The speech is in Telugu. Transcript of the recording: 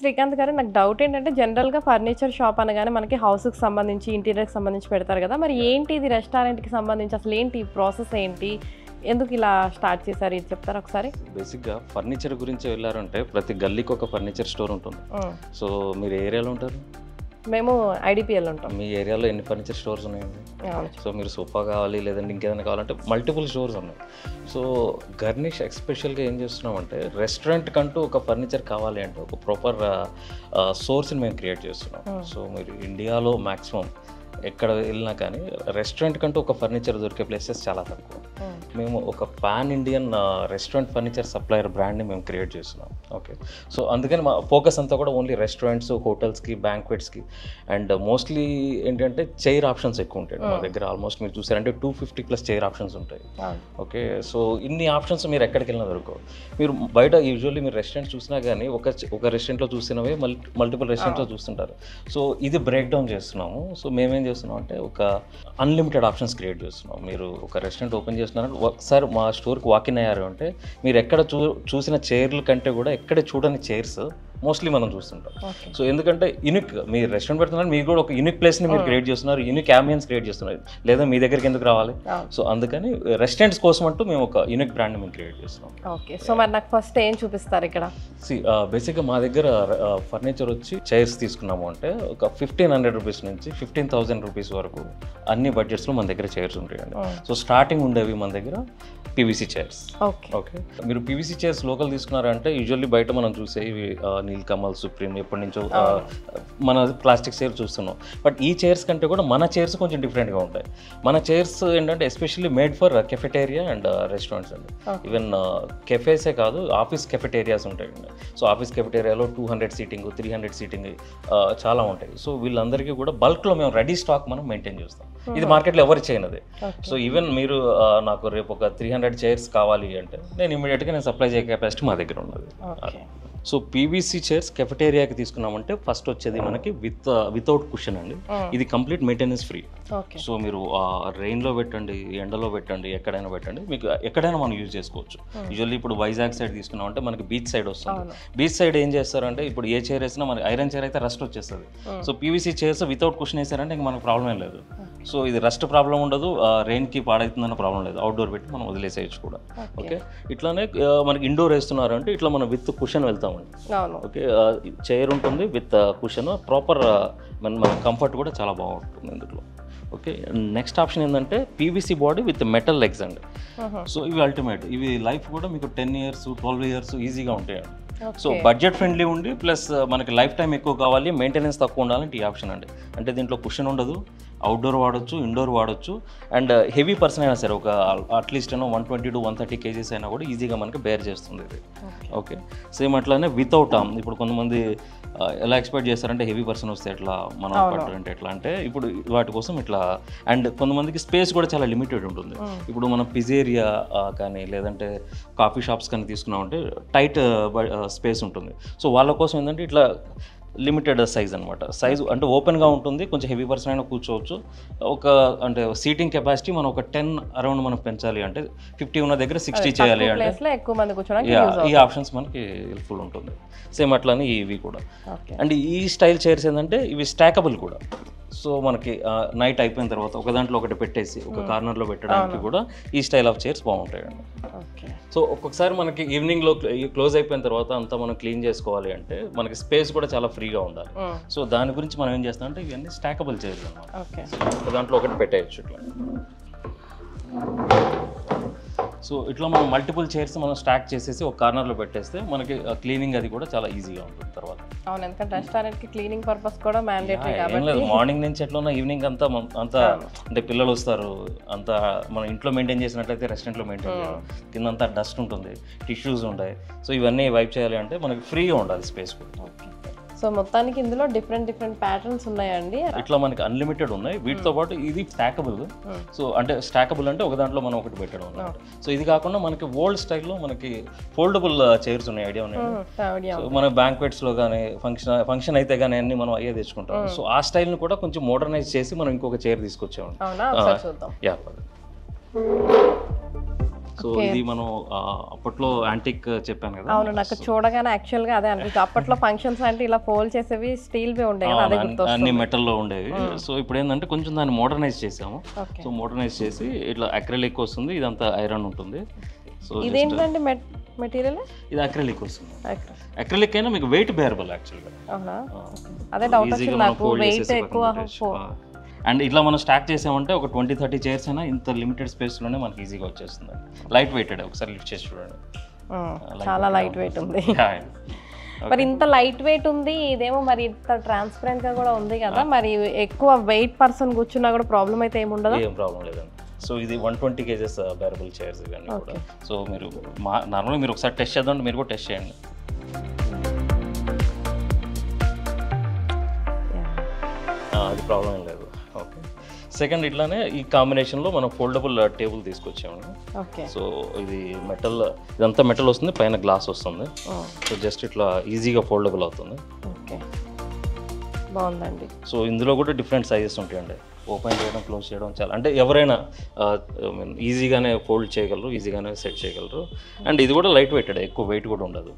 శ్రీకాంత్ గారు నాకు డౌట్ ఏంటంటే జనరల్‌గా ఫర్నిచర్ షాప్ అనగానే మనకి హౌస్‌కి సంబంధించి, ఇంటీరియర్‌కి సంబంధించి పెడతారు కదా! మరి ఏంటి ఇది రెస్టారెంట్‌కి సంబంధించి అసలేంటి ప్రాసెస్ ఏంటి? ఎందుకు ఇలా స్టార్ట్ చేశారు? ఇది చెప్తారా ఒకసారి? బేసిక్‌గా ఫర్నిచర్ గురించి వెళ్లారంటే ప్రతి గల్లీకి ఒక ఫర్నిచర్ స్టోర్ ఉంటుంది. సో మీరు ఏ ఏరియాలో ఉంటారు? మేము ఐడీపీఎల్ ఉంటాం. మీ ఏరియాలో ఎన్ని ఫర్నిచర్ స్టోర్స్ ఉన్నాయండి? అవును. సో మీరు సోఫా కావాలి లేదంటే ఇంకేదైనా కావాలంటే మల్టిపుల్ స్టోర్స్ ఉన్నాయి. సో గర్నిష్ ఎస్పెషల్గా ఏం చేస్తున్నామంటే రెస్టారెంట్ కంటూ ఒక ఫర్నిచర్ కావాలి అంటే ఒక ప్రాపర్ సోర్స్ని మేము క్రియేట్ చేస్తున్నాం. సో మీరు ఇండియాలో మ్యాక్సిమం ఎక్కడ వెళ్ళినా కానీ రెస్టారెంట్ కంటూ ఒక ఫర్నిచర్ దొరికే ప్లేసెస్ చాలా తక్కువ. మేము ఒక pan Indian restaurant furniture supplier బ్రాండ్ని మేము క్రియేట్ చేస్తున్నాం. ఓకే, సో అందుకని మా ఫోకస్ అంతా కూడా ఓన్లీ రెస్టారెంట్స్, హోటల్స్కి, బ్యాంక్వెట్స్కి అండ్ మోస్ట్లీ ఏంటంటే చైర్ ఆప్షన్స్ ఎక్కువ ఉంటాయి మా దగ్గర. ఆల్మోస్ట్ మీరు చూసారంటే 250+ చైర్ ఆప్షన్స్ ఉంటాయి. ఓకే, సో ఇన్ని ఆప్షన్స్ మీరు ఎక్కడికి వెళ్ళినా దొరకవు. మీరు బయట యూజువల్లీ మీరు రెస్టారెంట్ చూసినా కానీ ఒక రెస్టారెంట్లో చూసినవే మల్టిపుల్ రెస్టారెంట్లో చూస్తుంటారు. సో ఇది బ్రేక్ డౌన్ చేస్తున్నాము. సో మేమేం చేస్తున్నాం అంటే ఒక అన్లిమిటెడ్ ఆప్షన్స్ క్రియేట్ చేస్తున్నాం. మీరు ఒక రెస్టారెంట్ ఓపెన్ చేస్తున్నారంటే ఒకసారి మా స్టోర్కి వాకిన్ అయ్యారు అంటే మీరు ఎక్కడ చూసిన చైర్ల కంటే కూడా ఎక్కడ చూడని చైర్స్ మోస్ట్లీ మనం చూస్తుంటాం. సో ఎందుకంటే యూనిక్ మీరు రెస్టారెంట్ పెడుతున్నారు, మీరు కూడా ఒక యూనిక్ ప్లేస్ని మీరు క్రియేట్ చేస్తున్నారు, యూనిక్ అంబియన్స్ క్రియేట్ చేస్తున్నారు, లేదా మీ దగ్గరికి ఎందుకు రావాలి? సో అందుకని రెస్టారెంట్స్ కోసం అంటూ మేము ఒక యూనిక్ బ్రాండ్ని మేము క్రియేట్ చేస్తున్నాం. ఓకే, సో మరి నాకు ఫస్ట్ ఏం చూపిస్తారు ఇక్కడ? బేసిక్గా మా దగ్గర ఫర్నిచర్ వచ్చి చైర్స్ తీసుకున్నాము అంటే ఒక 1500 రూపీస్ నుంచి 15,000 రూపీస్ వరకు అన్ని బడ్జెట్స్లో మన దగ్గర చైర్స్ ఉంటాయండి. సో స్టార్టింగ్ ఉండేవి మన దగ్గర పీవీసీ చైర్స్. ఓకే, మీరు పీవీసీ చైర్స్ లోకల్ తీసుకున్నారంటే యూజువల్లీ బయట మనం చూసేవి నీల్కమల్, సుప్రీం ఎప్పటి నుంచో మన ప్లాస్టిక్ చైర్ చూస్తున్నాం. బట్ ఈ చైర్స్ కంటే కూడా మన చైర్స్ కొంచెం డిఫరెంట్గా ఉంటాయి. మన చైర్స్ ఏంటంటే especially made for cafeteria and restaurants అండి. ఈవెన్ కెఫేసే కాదు, ఆఫీస్ కెఫెటేరియాస్ ఉంటాయండి. సో ఆఫీస్ కెఫెటేరియాలో 200 సీటింగ్, 300 సీటింగ్ చాలా ఉంటాయి. సో వీళ్ళందరికీ కూడా బల్క్లో మేము రెడీ స్టాక్ మనం మెయింటైన్ చేస్తాం. ఇది మార్కెట్లో ఎవరు చేయనది. సో ఈవెన్ మీరు నాకు రేపు ఒక 300 చైర్స్ కావాలి అంటే నేను ఇమీడియట్గా నేను సప్లై చేయ కెపాసిటీ మా దగ్గర ఉన్నది. సో పీవీసీ చైర్స్ కెఫెటేరియాకి తీసుకున్నామంటే ఫస్ట్ వచ్చేది మనకి వితౌట్ కుషన్ అండి. ఇది కంప్లీట్ మెయింటెనెన్స్ ఫ్రీ. సో మీరు రెయిన్లో పెట్టండి, ఎండలో పెట్టండి, ఎక్కడైనా పెట్టండి, మీకు ఎక్కడైనా మనం యూజ్ చేసుకోవచ్చు. యూజువల్లీ ఇప్పుడు వైజాగ్ సైడ్ తీసుకున్నామంటే మనకి బీచ్ సైడ్ వస్తుంది. బీచ్ సైడ్ ఏం చేస్తారంటే ఇప్పుడు ఏ చైర్ వేసినా మనకి ఐరన్ చైర్ అయితే రస్ట్ వచ్చేస్తుంది. So PVC chairs without cushion వేసారంటే ఇంక మనకు ప్రాబ్లం ఏం లేదు. సో ఇది రస్ట్ ప్రాబ్లం ఉండదు, రెయిన్కి పాడవుతుందన్న ప్రాబ్లం లేదు. అవుట్డోర్ పెట్టి మనం వదిలేసేయచ్చు కూడా. ఓకే, ఇట్లానే మనకి ఇండోర్ వేస్తున్నారు అంటే ఇట్లా మనం విత్ కుషన్ వెళ్తామండి. ఓకే, చైర్ ఉంటుంది విత్ కుషన్, ప్రాపర్ మన కంఫర్ట్ కూడా చాలా బాగుంటుంది ఇందులో. ఓకే, నెక్స్ట్ ఆప్షన్ ఏంటంటే PVC body with metal legs అండి. సో ఇవి అల్టిమేట్, ఇవి లైఫ్ కూడా మీకు 10 ఇయర్స్ 12 ఇయర్స్ ఈజీగా ఉంటాయండి. సో బడ్జెట్ ఫ్రెండ్లీ ఉండి ప్లస్ మనకి లైఫ్ టైం ఎక్కువ కావాలి, మెయింటెనెన్స్ తక్కువ ఉండాలంటే ఈ ఆప్షన్ అండి. అంటే దీంట్లో కుషన్ ఉండదు, అవుట్డోర్ వాడచ్చు, ఇండోర్ వాడచ్చు, అండ్ హెవీ పర్సన్ అయినా సరే ఒక అట్లీస్ట్ 120 to 130 kgs అయినా కూడా ఈజీగా మనకి బేర్ చేస్తుంది ఇది. ఓకే, సేమ్ అట్లానే వితౌట్ ఆర్మ్. ఇప్పుడు కొంతమంది ఎలా ఎక్స్పెక్ట్ చేస్తారంటే హెవీ పర్సన్ వస్తే ఎట్లా మనం పట్టారంటే ఎట్లా అంటే ఇప్పుడు వాటి కోసం ఇట్లా. అండ్ కొంతమందికి స్పేస్ కూడా చాలా లిమిటెడ్ ఉంటుంది. ఇప్పుడు మనం పిజేరియా కానీ లేదంటే కాఫీ షాప్స్ కానీ తీసుకున్నామంటే టైట్ స్పేస్ ఉంటుంది. సో వాళ్ళ కోసం ఏంటంటే ఇట్లా లిమిటెడ్ సైజ్ అనమాట. సైజ్ అంటే ఓపెన్గా ఉంటుంది, కొంచెం హెవీ పర్సన్ అయినా కూర్చోవచ్చు. ఒక అంటే సీటింగ్ కెపాసిటీ మనం ఒక 10 అరౌండ్ మనం పెంచాలి అంటే 50 ఉన్న దగ్గర 60 చేయాలి అంటే ఈ ఆప్షన్స్ మనకి హెల్ప్ఫుల్ ఉంటుంది. సేమ్ అట్లానే ఇవి కూడా. అండ్ ఈ స్టైల్ చైర్స్ ఏంటంటే ఇవి స్టాకబుల్ కూడా. సో మనకి నైట్ అయిపోయిన తర్వాత ఒక దాంట్లో ఒకటి పెట్టేసి ఒక కార్నర్లో పెట్టడానికి కూడా ఈ స్టైల్ ఆఫ్ చైర్స్ బాగుంటాయండి. సో ఒక్కొక్కసారి మనకి ఈవినింగ్లో క్లోజ్ అయిపోయిన తర్వాత అంతా మనం క్లీన్ చేసుకోవాలి అంటే మనకి స్పేస్ కూడా చాలా ఫ్రీగా ఉండాలి. సో దాని గురించి మనం ఏం చేస్తాం అంటే ఇవన్నీ స్టాకబుల్ చైర్స్ అన్నమాట. ఒక దాంట్లో ఒకటి పెట్టేయచ్చు ఇట్లా. సో ఇట్లా మనం మల్టిపుల్ చైర్స్ మనం స్టాక్ చేసేసి ఒక కార్నర్లో పెట్టేస్తే మనకి క్లీనింగ్ అది కూడా చాలా ఈజీగా ఉంటుంది తర్వాత. అవును, ఎందుకంటే రెస్టారెంట్కి క్లీనింగ్ పర్పస్ కూడా మ్యాండేటరీ కాబట్టి. ఏం లేదు, మార్నింగ్ నుంచి ఎట్లా ఉన్నా ఈవినింగ్ అంతా అంటే పిల్లలు వస్తారు, అంతా మనం ఇంట్లో మెయింటైన్ చేసినట్లయితే రెస్టారెంట్లో మెయింటైన్ చేయాలి. కింద అంతా డస్ట్ ఉంటుంది, టిష్యూస్ ఉంటాయి. సో ఇవన్నీ వైప్ చేయాలి అంటే మనకి ఫ్రీగా ఉండాలి స్పేస్ కూడా. సో మొత్తానికి ఇందులో డిఫరెంట్ ప్యాటర్న్స్ ఉన్నాయండి. ఇట్లా మనకి అన్లిమిటెడ్ ఉన్నాయి. వీటితో పాటు ఇది స్టాకబుల్. సో అంటే స్టాకబుల్ అంటే ఒక దాంట్లో మనం ఒకటి పెట్టడం అన్నమాట. సో ఇది కాకుండా మనకి ఓల్డ్ స్టైల్లో మనకి ఫోల్డబుల్ చైర్స్ ఉన్నాయి, ఐడియా ఉన్నాయి. సో మన బ్యాంక్వెట్స్లో కానీ ఫంక్షన్ అయితే కానీ అన్ని మనం అయ్యే తెచ్చుకుంటాం. సో ఆ స్టైల్ని కూడా కొంచెం మోడర్నైజ్ చేసి మనం ఇంకొక చైర్ తీసుకొచ్చామండి. యా. సో ఇది మనం అప్పట్లో యాంటిక్ చెప్పాను కదా. అవును, నాకు చూడగానే యాక్చువల్గా అదే అనిపిస్తుంది. అప్పట్లో ఫంక్షన్స్ అంటే ఇలా ఫోల్డ్ చేసేవి స్టీల్వి ఉండేవి కదా, అదే గుర్తొస్తుంది. అన్ని మెటల్లో ఉండేవి. సో ఇప్పుడు ఏంటంటే కొంచెం దాన్ని మోడర్నైజ్ చేసాము. సో మోడర్నైజ్ చేసి ఇట్లా అక్రిలిక్ వస్తుంది, ఇదంతా ఐరన్ ఉంటుంది. సో ఇదేంటండి మెటీరియల్? ఇది అక్రిలిక్ వస్తుంది. అక్రిలిక్ అయినా మీకు వెయిట్ బేరబుల్ యాక్చువల్గా. అదే డౌట్ వచ్చింది నాకు, వెయిట్ ఎక్కువ. అండ్ ఇట్లా మనం స్టాక్ చేసామంటే ఒక 20-30 చైర్స్ అయినా ఇంత లిమిటెడ్ స్పేస్లోనే మనకి ఈజీగా వచ్చేస్తుంది. లైట్ వెయిటెడ్, ఒకసారి లిఫ్ట్ చేసి చూడండి. చాలా లైట్ వెయిట్ ఉంది. మరి ఇంత లైట్ వెయిట్ ఉంది, ఇదేమో మరి ఇంత ట్రాన్స్పరెంట్ గా కూడా ఉంది కదా, మరి ఎక్కువ వెయిట్ పర్సన్ కూర్చున్నా కూడా ప్రాబ్లం అయితే ఏమి ఉండదు? ఏం ప్రాబ్లం లేదండి. సో ఇది 120 kgs బేరబుల్ చైర్స్ ఇవన్నీ కూడా. సో మీరు నార్మల్గా మీరు ఒకసారి టెస్ట్ చేద్దాం, మీరు కూడా టెస్ట్ చేయండి. అది ప్రాబ్లం ఏం లేదు. ఓకే. సెకండ్ ఇట్లానే ఈ కాంబినేషన్లో మనం ఫోల్డబుల్ టేబుల్ తీసుకొచ్చాము. సో ఇది మెటల్, ఇదంతా మెటల్ వస్తుంది, పైన గ్లాస్ వస్తుంది. సో జస్ట్ ఇట్లా ఈజీగా ఫోల్డబుల్ అవుతుంది. ఓకే, బాగుందండి. సో ఇందులో కూడా డిఫరెంట్ సైజెస్ ఉంటాయండి. ఓపెన్ చేయడం, క్లోజ్ చేయడం చాలా, అంటే ఎవరైనా ఈజీగానే ఫోల్డ్ చేయగలరు, ఈజీగానే సెట్ చేయగలరు. అండ్ ఇది కూడా లైట్ వెయిటెడ్, ఎక్కువ వెయిట్ కూడా ఉండదు.